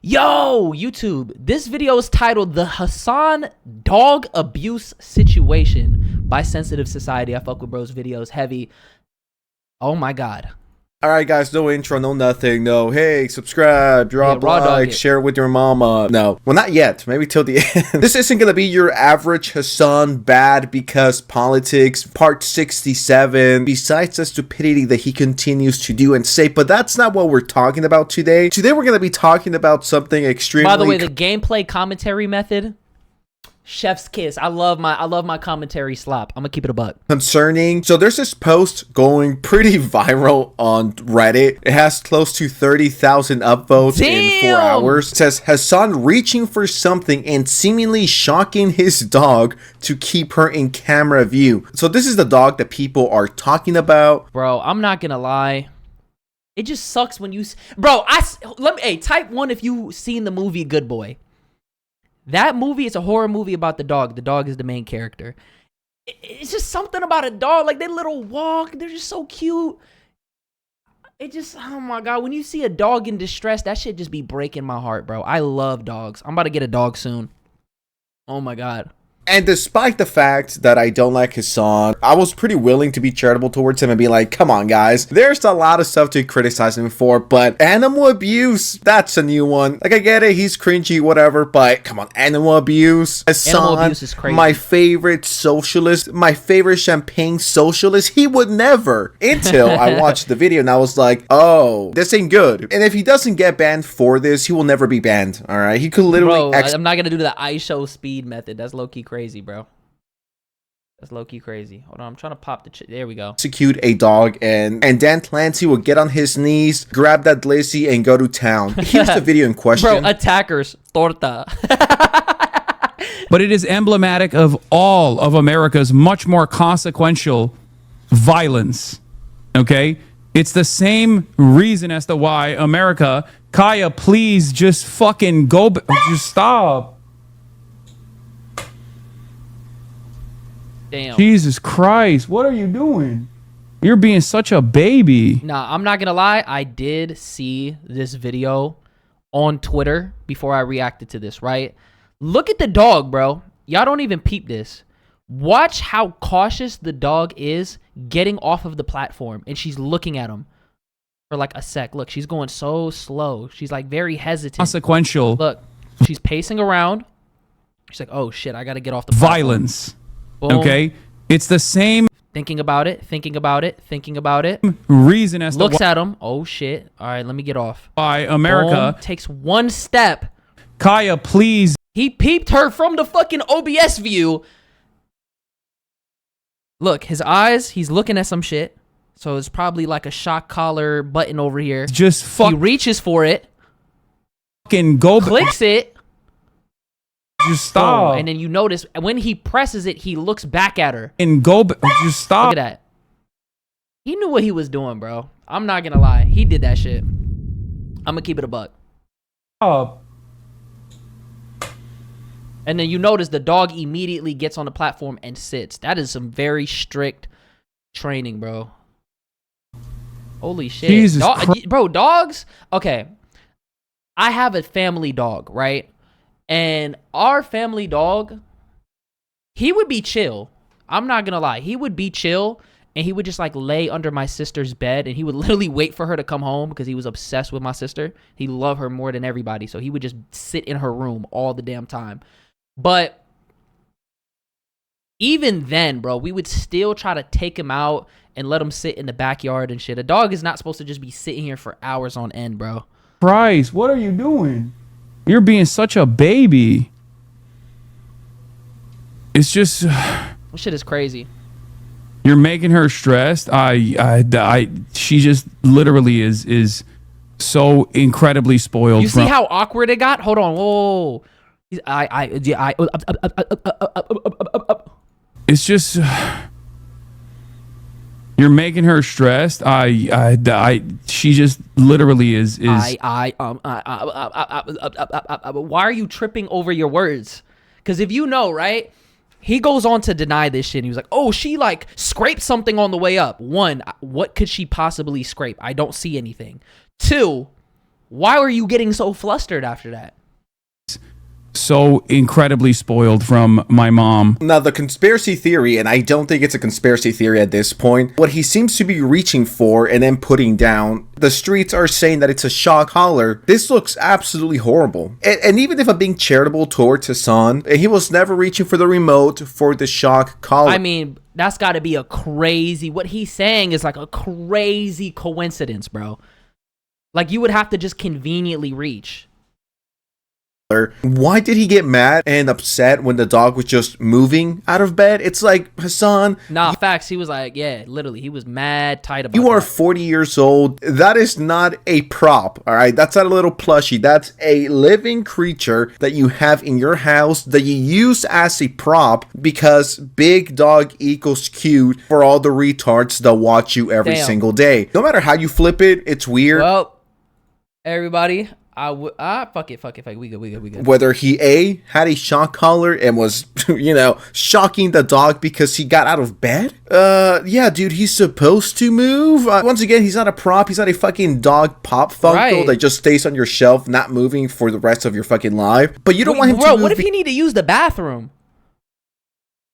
Yo, YouTube, this video is titled The Hasan Dog Abuse Situation by Sensitive Society. I fuck with bros videos heavy. Oh my God. Alright guys, no intro, no nothing, no hey, subscribe, drop a like, share it with your mama. No, well not yet, maybe till the end. This isn't gonna be your average Hasan bad because politics, part 67, besides the stupidity that he continues to do and say, but that's not what we're talking about today. Today we're gonna be talking about something extremely— By the way, the gameplay commentary method, chef's kiss. I love my commentary slop. I'm gonna keep it a buck. Concerning. So there's this post going pretty viral on Reddit. It has close to 30,000 upvotes in 4 hours. It says Hasan reaching for something and seemingly shocking his dog to keep her in camera view. So this is the dog that people are talking about. Bro, I'm not gonna lie. It just sucks when you, bro. Hey, type 1 if you seen the movie Good Boy. That movie is a horror movie about the dog. The dog is the main character. It's just something about a dog. Like, their little walk, they're just so cute. It just, oh my God. When you see a dog in distress, that shit just be breaking my heart, bro. I love dogs. I'm about to get a dog soon. Oh my God. And despite the fact that I don't like Hasan, I was pretty willing to be charitable towards him and be like, come on guys, there's a lot of stuff to criticize him for, but animal abuse, that's a new one. Like, I get it, he's cringy, whatever, but come on, animal abuse. Hasan, animal abuse is crazy. My favorite socialist, my favorite champagne socialist, he would never. Until I watched the video and I was like, oh, this ain't good. And if he doesn't get banned for this, he will never be banned, all right? He could literally— Bro, I'm not gonna do the ISO speed method. That's low-key crazy, bro. That's low-key crazy. Hold on, I'm trying to pop the there we go. Execute a dog, and Dan Clancy will get on his knees, grab that Lizzie, and go to town. Here's the video in question. Bro, attackers, torta. But it is emblematic of all of America's much more consequential violence. Okay? It's the same reason as to why America— Kaya, please just fucking go. Just stop. Damn. Jesus Christ, what are you doing? You're being such a baby. Nah, I'm not gonna lie. I did see this video on Twitter before I reacted to this, right? Look at the dog, bro. Y'all don't even peep this. Watch how cautious the dog is getting off of the platform, and she's looking at him for like a sec. Look, she's going so slow. She's like very hesitant. Consequential. Look, she's pacing around. She's like, oh shit, I gotta get off the platform. Violence. Boom. Okay? It's the same— Thinking about it, thinking about it, thinking about it. Reason as Looks to at him. Oh shit. All right, let me get off. why America— Boom. Takes one step. Kaya, please. He peeped her from the fucking OBS view. Look, his eyes, he's looking at some shit. So it's probably like a shock collar button over here. Just He reaches for it. Fucking go. Clicks it. Just stop. And then you notice when he presses it, he looks back at her. And go. Just stop. Look at that. He knew what he was doing, bro. I'm not gonna lie. He did that shit. I'm gonna keep it a buck. Stop. And then you notice the dog immediately gets on the platform and sits. That is some very strict training, bro. Holy shit. Jesus Bro, dogs? Okay. I have a family dog, right? And our family dog, he would be chill. I'm not gonna lie. He would be chill, and he would just like lay under my sister's bed, and he would literally wait for her to come home because he was obsessed with my sister. He loved her more than everybody, so he would just sit in her room all the damn time. But even then, bro, we would still try to take him out and let him sit in the backyard and shit. A dog is not supposed to just be sitting here for hours on end, bro. Christ, what are you doing? You're being such a baby. It's just— This shit is crazy. You're making her stressed. She just literally is so incredibly spoiled. You see how awkward it got? Hold on. Whoa. It's just— You're making her stressed. She just literally is. Why are you tripping over your words? Because if you know, right? He goes on to deny this shit. He was like, oh, she like scraped something on the way up. One, what could she possibly scrape? I don't see anything. Two, Why were you getting so flustered after that? So incredibly spoiled from my mom. Now, the conspiracy theory, and I don't think it's a conspiracy theory at this point, what he seems to be reaching for and then putting down, the streets are saying that it's a shock collar. This looks absolutely horrible. And even if I'm being charitable towards Hasan, he was never reaching for the remote for the shock collar. I mean, that's got to be a crazy, what he's saying is like a crazy coincidence, bro. Like, you would have to just conveniently reach. Why did he get mad and upset when the dog was just moving out of bed? It's like, Hasan. Nah, facts. He was like, yeah, literally, he was mad tight about You are that. 40 years old. That is not a prop, all right? That's not a little plushie. That's a living creature that you have in your house that you use as a prop because big dog equals cute for all the retards that watch you every single day. No matter how you flip it, it's weird. Well, everybody, fuck it, we good. Whether he had a shock collar and was, shocking the dog because he got out of bed. Yeah, dude, he's supposed to move. Once again, he's not a prop. He's not a fucking dog pop Funko that just stays on your shelf, not moving for the rest of your fucking life. But you don't want him to move. What if he need to use the bathroom?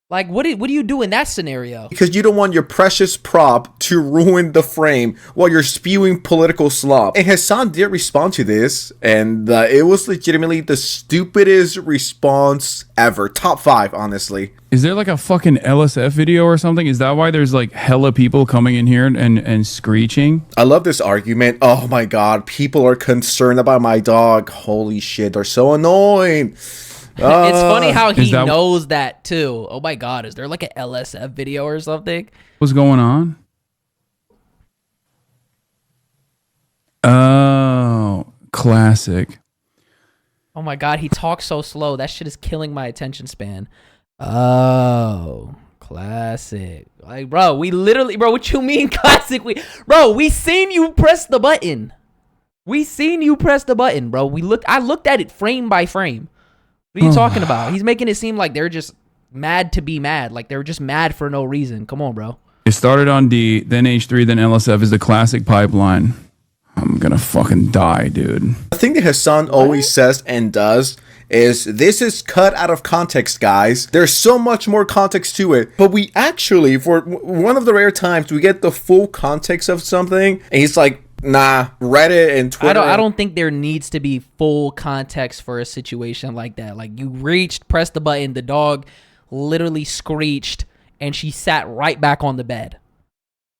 Like, what do you do in that scenario? Because you don't want your precious prop to ruin the frame while you're spewing political slop. And Hasan did respond to this, and it was legitimately the stupidest response ever. Top 5, honestly. Is there like a fucking LSF video or something? Is that why there's like hella people coming in here and screeching? I love this argument. Oh my god, people are concerned about my dog. Holy shit, they're so annoying. It's funny how he knows that too. Oh my god, is there like an LSF video or something? What's going on? Oh, classic. Oh my god, he talks so slow. That shit is killing my attention span. Oh, classic. Like, bro, what you mean classic? We seen you press the button. Bro. I looked at it frame by frame. What are you talking about? He's making it seem like they're just mad to be mad. Like they're just mad for no reason. Come on, bro. It started on D, then H3, then LSF is the classic pipeline. I'm gonna fucking die, dude. The thing that Hasan always says and does is this is cut out of context, guys. There's so much more context to it. But we actually, for one of the rare times, we get the full context of something. And he's like, nah, Reddit and Twitter. I don't think there needs to be full context for a situation like that. Like, you reached, pressed the button, the dog literally screeched, and she sat right back on the bed.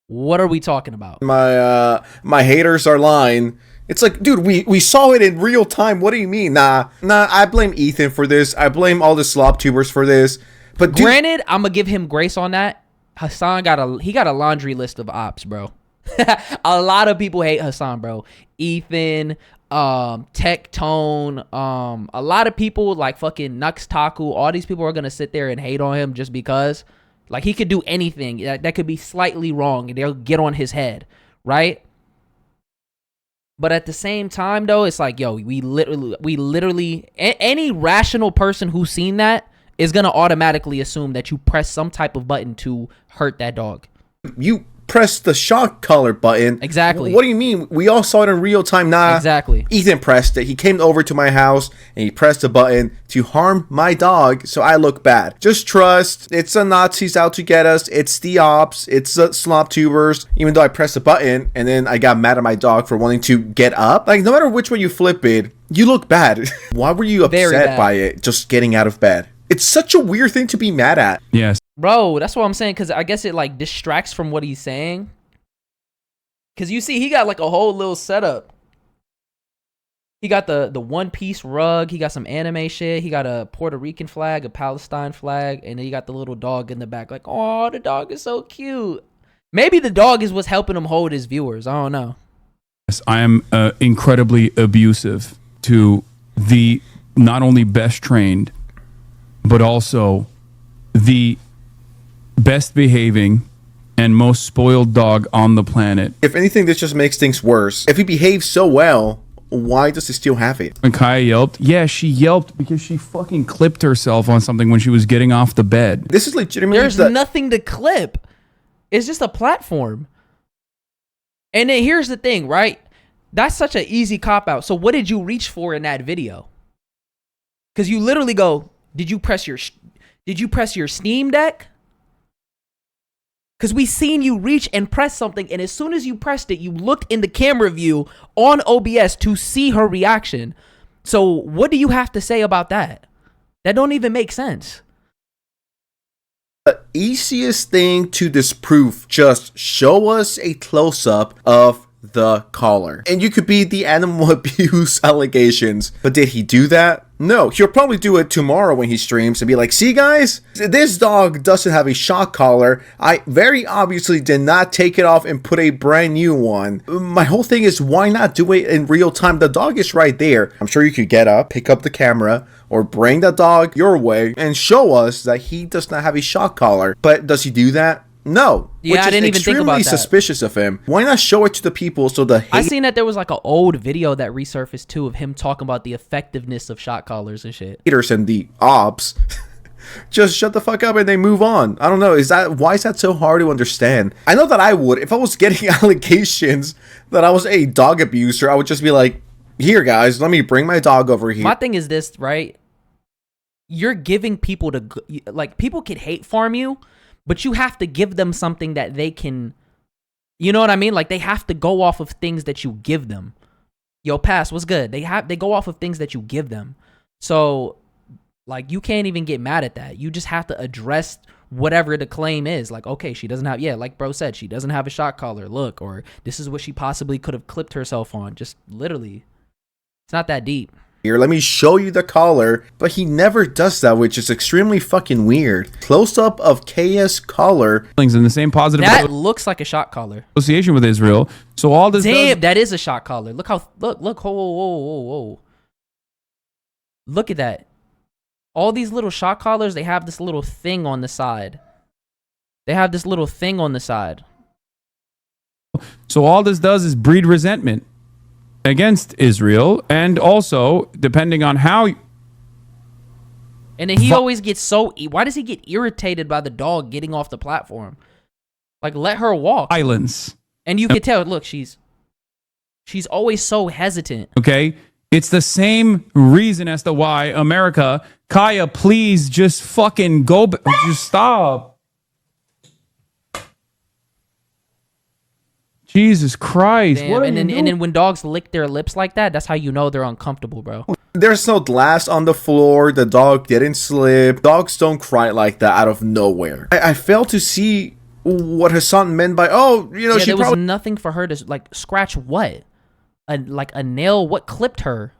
What are we talking about? My haters are lying. It's like, dude, we saw it in real time. What do you mean? Nah, I blame Ethan for this. I blame all the slop tubers for this. But granted, I'm gonna give him grace on that. Hasan got a laundry list of ops, bro. A lot of people hate Hasan, bro. Ethan, Tectone, a lot of people like fucking Nux Taku. All these people are gonna sit there and hate on him just because, like, he could do anything that could be slightly wrong and they'll get on his head, right? But at the same time, though, it's like, yo, we literally, any rational person who's seen that is gonna automatically assume that you press some type of button to hurt that dog. You press the shock collar button. Exactly. What do you mean? We all saw it in real time. Nah. Exactly. Ethan pressed it. He came over to my house and he pressed the button to harm my dog, so I look bad. Just trust. It's the Nazis out to get us. It's the ops. It's the slop tubers. Even though I pressed the button and then I got mad at my dog for wanting to get up. Like, no matter which way you flip it, you look bad. Why were you upset by it just getting out of bed? It's such a weird thing to be mad at. Yes. Bro, that's what I'm saying, because I guess it like distracts from what he's saying. Because you see, he got like a whole little setup. He got the one-piece rug. He got some anime shit. He got a Puerto Rican flag, a Palestine flag, and then he got the little dog in the back. Like, oh, the dog is so cute. Maybe the dog is what's helping him hold his viewers. I don't know. Yes, I am incredibly abusive to the not only best trained, but also the best behaving and most spoiled dog on the planet. If anything, this just makes things worse. If he behaves so well, why does he still have it? When Kaya yelped, yeah, she yelped because she fucking clipped herself on something when she was getting off the bed. This is legitimately There's nothing to clip. It's just a platform. And then here's the thing, right? That's such an easy cop out. So what did you reach for in that video? Because you literally go, did you press your Steam Deck? Because we seen you reach and press something, and as soon as you pressed it, you looked in the camera view on OBS to see her reaction. So what do you have to say about that? That don't even make sense. The easiest thing to disprove, just show us a close-up of the caller. And you could beat the animal abuse allegations. But did he do that? No. He'll probably do it tomorrow when he streams and be like, see guys, this dog doesn't have a shock collar. I very obviously did not take it off and put a brand new one. My whole thing is, why not do it in real time? The dog is right there. I'm sure you could get up, pick up the camera, or bring the dog your way and show us that he does not have a shock collar. But does he do that? No. Yeah, I didn't even think about that. Extremely suspicious of him. Why not show it to the people so the hate... I seen that there was like an old video that resurfaced too of him talking about the effectiveness of shock collars and shit. Haters and the ops just shut the fuck up and they move on. I don't know. Why is that so hard to understand? I know that I would. If I was getting allegations that I was a dog abuser, I would just be like, here guys, let me bring my dog over here. My thing is this, right? You're giving people like, people can hate farm you, but you have to give them something that they can, you know what I mean? Like, they have to go off of things that you give them. Yo, Pass, what's good? They go off of things that you give them. So, like, you can't even get mad at that. You just have to address whatever the claim is. Like, okay, she doesn't have, yeah, like bro said, she doesn't have a shock collar. Look, or this is what she possibly could have clipped herself on. Just literally, it's not that deep. Here, let me show you the collar, but he never does that, which is extremely fucking weird. Close up of KS collar. In the same positive that looks like a shock collar association with Israel. So all this that is a shock collar. Look how look whoa. Look at that. All these little shock collars, they have this little thing on the side. So all this does is breed resentment against Israel, and also depending on how. And then he always gets so. Why does he get irritated by the dog getting off the platform? Like, let her walk. Violence. And you can tell. Look, she's always so hesitant. Okay, it's the same reason as to why America. Kaya, please just fucking go. Just stop. Jesus Christ. Damn. And then when dogs lick their lips like that, that's how you know they're uncomfortable, bro. There's no glass on the floor. The dog didn't slip. Dogs don't cry like that out of nowhere. I fail to see what Hasan meant by, she there probably... was nothing for her to, like, scratch what? Like a nail? What clipped her?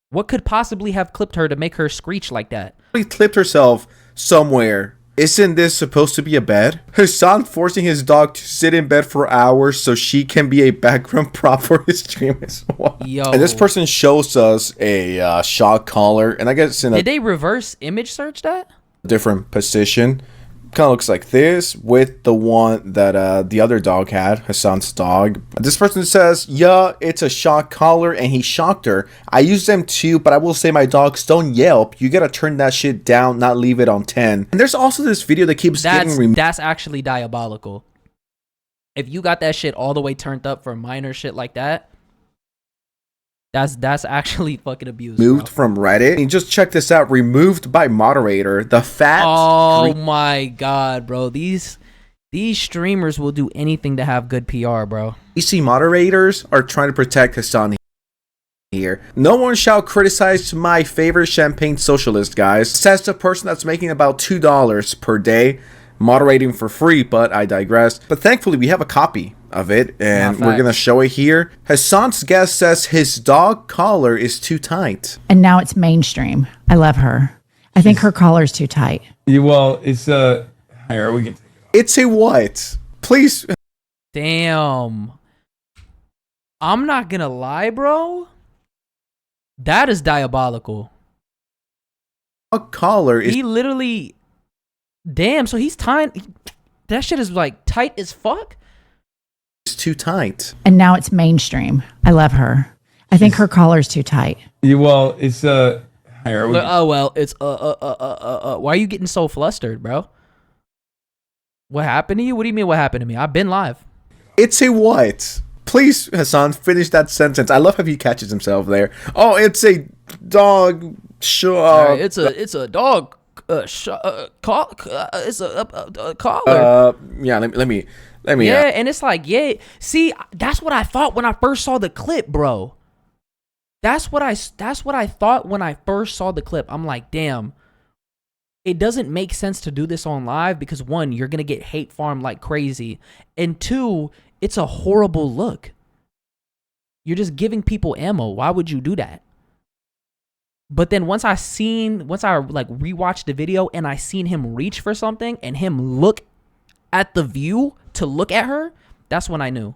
What could possibly have clipped her to make her screech like that? She clipped herself somewhere. Isn't this supposed to be a bed? Hasan forcing his dog to sit in bed for hours so she can be a background prop for his stream as well. Yo. And this person shows us a shock collar, and I guess in Did they reverse image search that? different position. Kind of looks like this with the one that the other dog had, Hasan's dog. This person says, yeah, it's a shock collar and he shocked her. I use them too, but I will say my dogs don't yelp. You gotta turn that shit down, not leave it on 10. And there's also this video that keeps getting removed. That's actually diabolical. If you got that shit all the way turned up for minor shit like that, that's actually fucking abuse. Moved from Reddit. And just check this out. Removed by moderator. The fat. Oh my god, bro. These streamers will do anything to have good PR, bro. PC moderators are trying to protect Hasan here. No one shall criticize my favorite champagne socialist, guys. Says the person that's making about $2 per day, moderating for free, but I digress. But thankfully, we have a copy of it, and we're gonna show it here. Hasan's guest says his dog collar is too tight. And now it's mainstream. I love her. I think her collar is too tight. Well, it's here we can. It's a what? Please. Damn. I'm not gonna lie, bro. That is diabolical. A collar is. He literally. Damn. So he's tight. That shit is like tight as fuck. It's too tight. And now it's mainstream. I love her. I think her collar is too tight. Well, it's here we. Oh well, it's Why are you getting so flustered, bro? What happened to you? What do you mean? What happened to me? I've been live. It's a what? Please, Hasan, finish that sentence. I love how he catches himself there. Oh, it's a dog. Sure. It's a dog. It's a collar. Yeah. Let me. Yeah, and it's like, yeah. See, that's what I thought when I first saw the clip, bro. That's what I thought when I first saw the clip. I'm like, damn. It doesn't make sense to do this on live because one, you're gonna get hate farmed like crazy, and two, it's a horrible look. You're just giving people ammo. Why would you do that? But then once I like rewatched the video and I seen him reach for something and him look at the view to look at her, that's when I knew.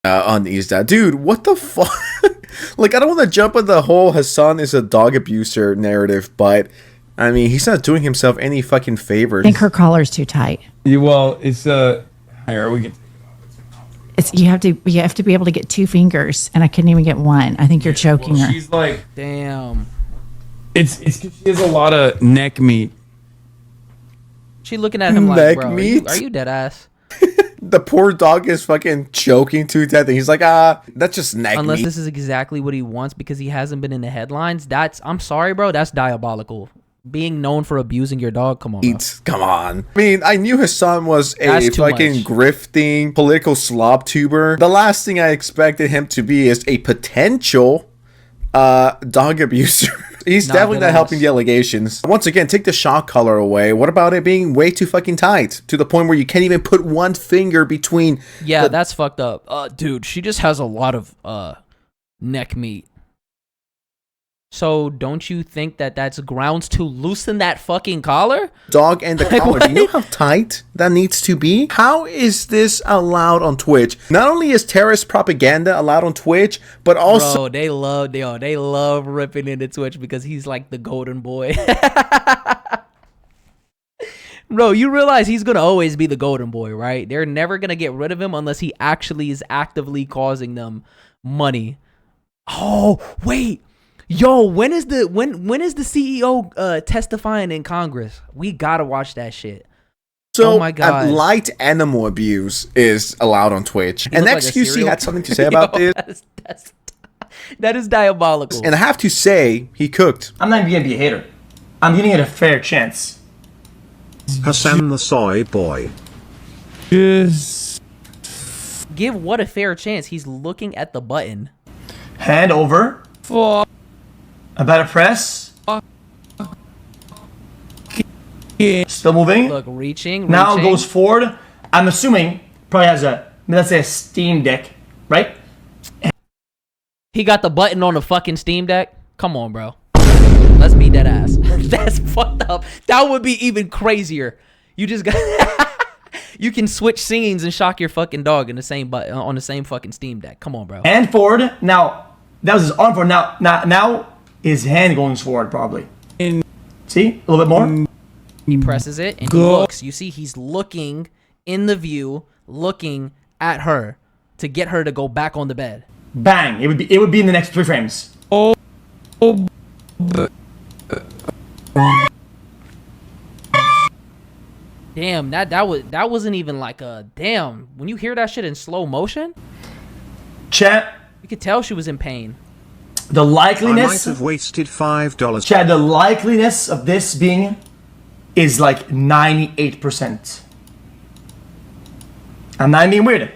Unease that. Dude, what the fuck? Like, I don't want to jump on the whole Hasan is a dog abuser narrative, but I mean, he's not doing himself any fucking favors. I think her collar's too tight. Well, it's here we get. It's you have to be able to get 2 fingers, and I couldn't even get one. I think you're choking her. She's like, damn. It's 'cause she has a lot of neck meat. She looking at him like, Neck bro, meat? are you dead ass? The poor dog is fucking choking to death, and he's like, that's just neck Unless meat. this is exactly what he wants because he hasn't been in the headlines. I'm sorry, bro. That's diabolical. Being known for abusing your dog, come on, bro. Come on. I mean, I knew Hasan was a That's too fucking much. grifting political slob tuber. The last thing I expected him to be is a potential dog abuser. He's definitely not helping the allegations. Once again, take the shock collar away. What about it being way too fucking tight to the point where you can't even put one finger between? Yeah, that's fucked up. Dude, she just has a lot of neck meat. So don't you think that that's grounds to loosen that fucking collar? Dog and the collar. Do you know how tight that needs to be? How is this allowed on Twitch? Not only is terrorist propaganda allowed on Twitch, but also Bro, they love ripping into Twitch because he's like the golden boy. Bro, you realize he's gonna always be the golden boy, right? They're never gonna get rid of him unless he actually is actively causing them money. Oh, wait. Yo, when is the CEO testifying in Congress? We gotta watch that shit. So, oh my God. light animal abuse is allowed on Twitch. And looked like a XQC serial had something to say about Yo, this. That is diabolical. And I have to say, he cooked. I'm not even gonna be a hater. I'm giving it a fair chance. Hasan the soy boy. Just Give what a fair chance. He's looking at the button. Hand over. fuck. About to press. Still moving. Look, reaching. Now it goes forward. I'm assuming probably has let's say a Steam Deck, right? He got the button on the fucking Steam Deck. Come on, bro. Let's be dead ass. That's fucked up. That would be even crazier. You just got. You can switch scenes and shock your fucking dog in the same button on the same fucking Steam Deck. Come on, bro. And forward. Now that was his arm forward. Now his hand going forward probably. See a little bit more. He presses it and he looks. You see, he's looking in the view, looking at her to get her to go back on the bed. Bang! It would be in the next 3 frames. Damn, that wasn't even like a damn. When you hear that shit in slow motion, Chat. you could tell she was in pain. The I might likeliness. have wasted $5. Chad, the likeliness of this being is like 98%. I'm not being weird.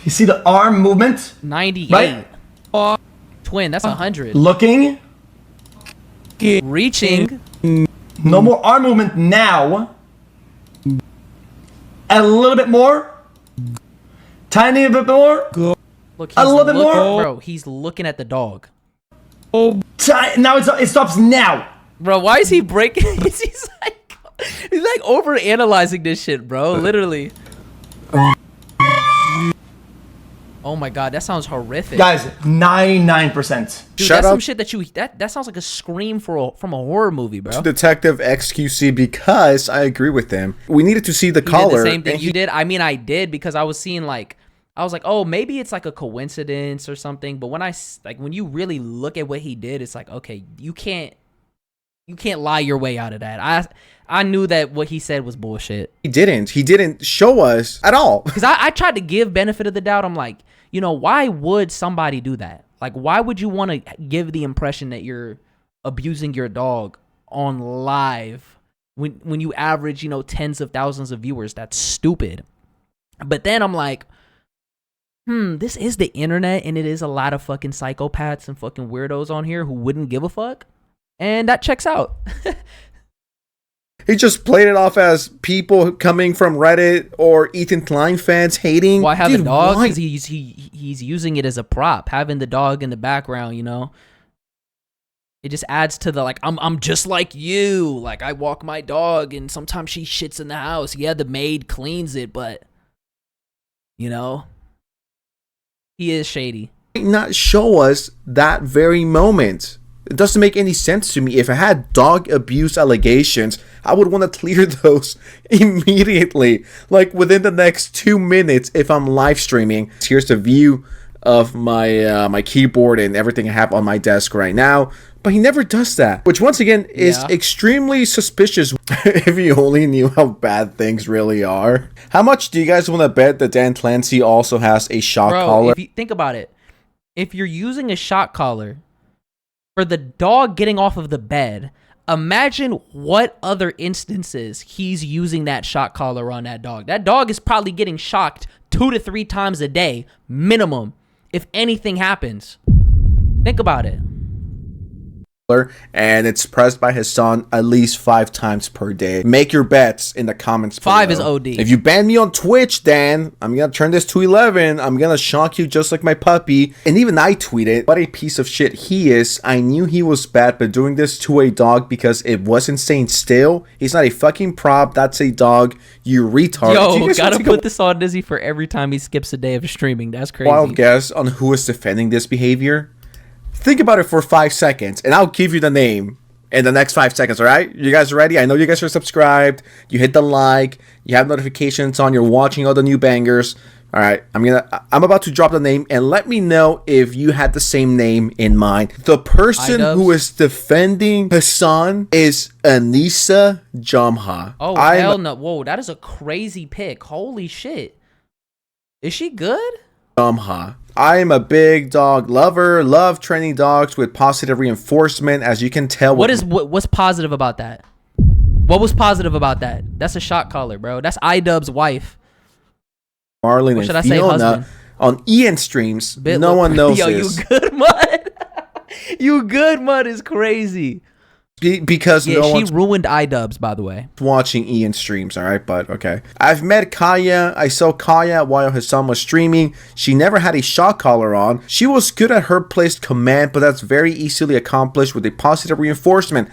You see the arm movement? 98. Right? Twin, that's 100. Looking. Reaching. No more arm movement now. A little bit more. Tiny bit more. Look, he's A little bit more. Bro, he's looking at the dog. Now it stops now. Bro, why is he breaking? he's like over analyzing this shit, bro. Literally. Oh my God, that sounds horrific. Guys, 99%. Dude, Shut that's some up. shit that sounds like a scream from a horror movie, bro. Detective XQC, because I agree with them. We needed to see the You did collar. the same thing and you did. I mean, I did because I was seeing I was like, oh, maybe it's like a coincidence or something. But when you really look at what he did, it's like, okay, you can't lie your way out of that. I knew that what he said was bullshit. He didn't show us at all. Because I tried to give benefit of the doubt. I'm like, you know, why would somebody do that? Like, why would you want to give the impression that you're abusing your dog on live when you average, you know, tens of thousands of viewers? That's stupid. But then I'm like, this is the internet, and it is a lot of fucking psychopaths and fucking weirdos on here who wouldn't give a fuck. And that checks out. He just played it off as people coming from Reddit or Ethan Klein fans hating. Why have Dude, a dog? why? Because he's using it as a prop, having the dog in the background, you know? It just adds to the, like, I'm just like you. Like, I walk my dog, and sometimes she shits in the house. Yeah, the maid cleans it, but, you know, he is shady. Not show us that very moment. It doesn't make any sense to me. If I had dog abuse allegations, I would want to clear those immediately, like within the next 2 minutes if I'm live streaming. Here's the view of my my keyboard and everything I have on my desk right now. But he never does that, which once again is extremely suspicious. If you only knew how bad things really are. How much do you guys want to bet that Dan Clancy also has a shock collar? If you think about it, if you're using a shock collar for the dog getting off of the bed, imagine what other instances he's using that shock collar on that dog. That dog is probably getting shocked 2 to 3 times a day, minimum, if anything happens. Think about it. And it's pressed by Hasan at least 5 times per day. Make your bets in the comments below. 5 is OD. If you ban me on Twitch, Dan, I'm gonna turn this to 11. I'm gonna shock you just like my puppy. And even I tweeted, what a piece of shit he is. I knew he was bad, but doing this to a dog because it wasn't staying still. He's not a fucking prop. That's a dog. You retard. Yo, gotta put this on Dizzy for every time he skips a day of streaming. That's crazy. Wild guess on who is defending this behavior? Think about it for 5 seconds, and I'll give you the name in the next 5 seconds, all right? You guys ready? I know you guys are subscribed. You hit the like. You have notifications on. You're watching all the new bangers. All right, I'm about to drop the name, and let me know if you had the same name in mind. The person who is defending Hasan is Anissa Jamha. Oh, hell no. Whoa, that is a crazy pick. Holy shit. Is she good? Jamha. I am a big dog lover, love training dogs with positive reinforcement, as you can tell. What's positive about that? What was positive about that? That's a shock collar, bro. That's iDubbbz's wife. Marlon What should and I say, Fiona husband? On Ian streams. No one knows Yo, this. you good, Mud? You good, Mud is crazy. Because no she one's ruined iDubbbz, by the way. watching Ian streams, all right? But okay. I've met Kaya. I saw Kaya while Hasan was streaming. She never had a shock collar on. She was good at her placed command, but that's very easily accomplished with a positive reinforcement.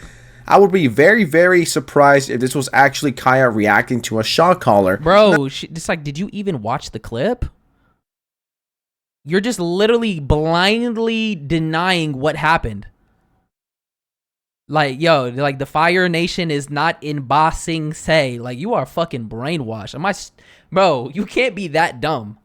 I would be very, very surprised if this was actually Kaya reacting to a shock collar. Bro, it's like, did you even watch the clip? You're just literally blindly denying what happened. Like, yo, like the Fire Nation is not in Ba Sing Se. Like, you are fucking brainwashed. Bro, you can't be that dumb.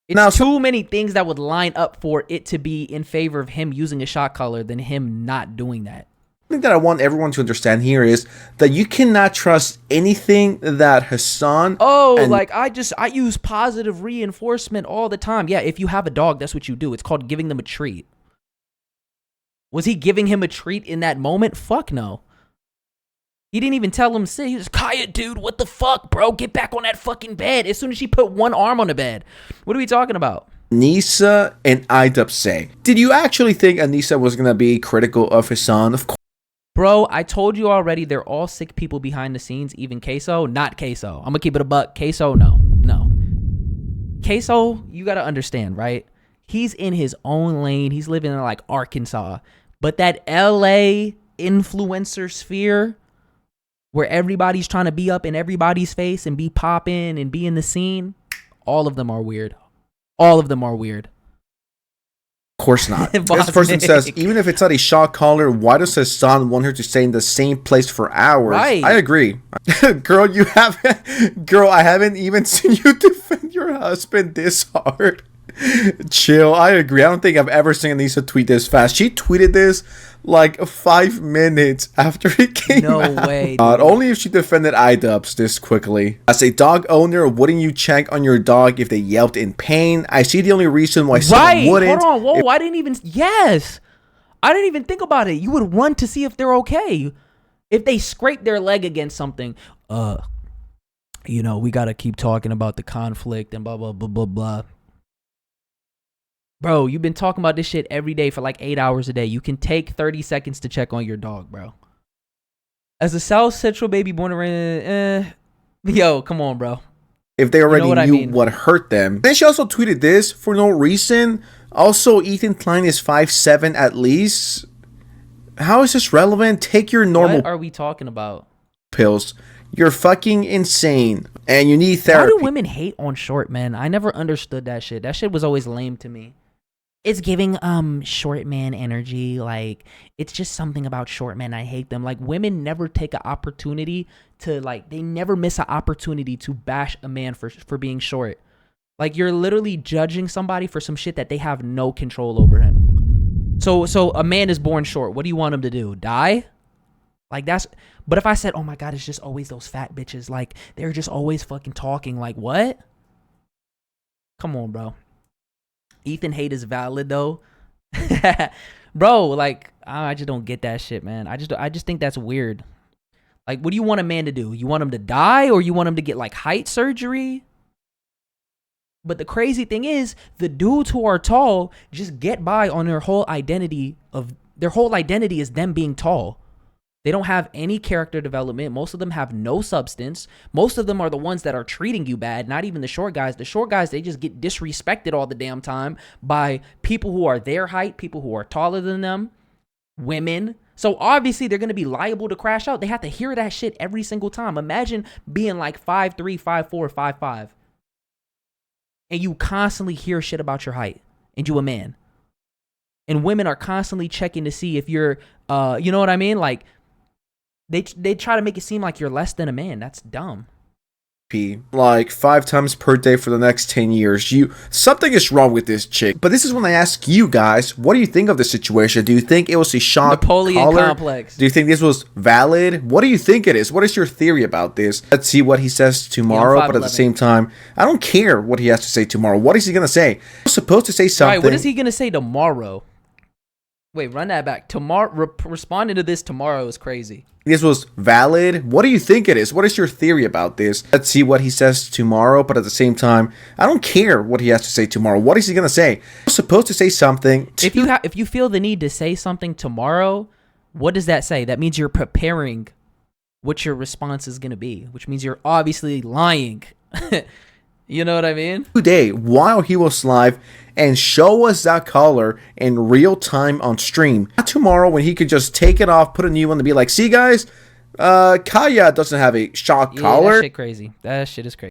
It's too many things that would line up for it to be in favor of him using a shock collar than him not doing that. Thing that I want everyone to understand here is that you cannot trust anything that Hasan. I use positive reinforcement all the time. Yeah, if you have a dog, that's what you do. It's called giving them a treat. Was he giving him a treat in that moment? Fuck no. He didn't even tell him to sit. He was, Kaya, dude, what the fuck, bro? Get back on that fucking bed. As soon as she put one arm on the bed. What are we talking about? Anissa and iDubbbz say. Did you actually think Anissa was going to be critical of Hasan? Of course. Bro, I told you already, they're all sick people behind the scenes, even Queso. Not Queso. I'm going to keep it a buck. Queso, no. Queso, you got to understand, right? He's in his own lane. He's living in like Arkansas. But that LA influencer sphere where everybody's trying to be up in everybody's face and be popping and be in the scene, all of them are weird. All of them are weird. Of course not. This person says, even if it's not a shock collar, why does Hasan want her to stay in the same place for hours? Right. I agree. Girl, I haven't even seen you defend your husband this hard. Chill. I agree. I don't think I've ever seen Anissa tweet this fast. She tweeted this like 5 minutes after it came out. No way. Only if she defended iDubbbz this quickly. As a dog owner, wouldn't you check on your dog if they yelped in pain? I see the only reason why someone wouldn't. Hold on. Whoa, I didn't even. Yes. I didn't even think about it. You would run to see if they're okay. If they scrape their leg against something, you know, we got to keep talking about the conflict and blah, blah, blah, blah, blah. Bro, you've been talking about this shit every day for like 8 hours a day. You can take 30 seconds to check on your dog, bro. As a South Central baby born around, yo, come on, bro. If they already knew what hurt them. Then she also tweeted this for no reason. Also, Ethan Klein is 5'7" at least. How is this relevant? Take your normal. What are we talking about? Pills. You're fucking insane, and you need therapy. Why do women hate on short men? I never understood that shit. That shit was always lame to me. It's giving short man energy. Like, it's just something about short men. I hate them. Like, women never take an opportunity to, like, they never miss an opportunity to bash a man for being short. Like, you're literally judging somebody for some shit that they have no control over him. So a man is born short. What do you want him to do? Die? Like, that's... But if I said, oh my God, it's just always those fat bitches. Like, they're just always fucking talking. Like, what? Come on, bro. Ethan hate is valid, though. Bro, like, I just don't get that shit, man. I just think that's weird. Like, what do you want a man to do? You want him to die, or you want him to get, like, height surgery? But the crazy thing is, the dudes who are tall just get by on their whole identity is them being tall. They don't have any character development. Most of them have no substance. Most of them are the ones that are treating you bad, not even the short guys. The short guys, they just get disrespected all the damn time by people who are their height, people who are taller than them, women. So obviously they're going to be liable to crash out. They have to hear that shit every single time. Imagine being like 5'3", 5'4", 5'5", and you constantly hear shit about your height, and you a man. And women are constantly checking to see if you're, you know what I mean? Like, they try to make it seem like you're less than a man. That's dumb. Like 5 times per day for the next 10 years. Something is wrong with this chick. But this is when I ask you guys, what do you think of the situation? Do you think it was a shock Napoleon complex? Do you think this was valid? What do you think it is? What is your theory about this? Let's see what he says tomorrow. But at the same time, I don't care what he has to say tomorrow. What is he gonna say? He's supposed to say something. Right, what is he gonna say tomorrow? Wait, run that back. Tomorrow, responding to this tomorrow is crazy. This was valid. What do you think it is? What is your theory about this? Let's see what he says tomorrow. But at the same time, I don't care what he has to say tomorrow. What is he gonna say? He's supposed to say something. If you feel the need to say something tomorrow, what does that say? That means you're preparing what your response is gonna be, which means you're obviously lying. You know what I mean? Today, while he was live, and show us that collar in real time on stream. Not tomorrow when he could just take it off, put a new one, and be like, see guys, Kaya doesn't have a shock collar. That shit crazy. That shit is crazy.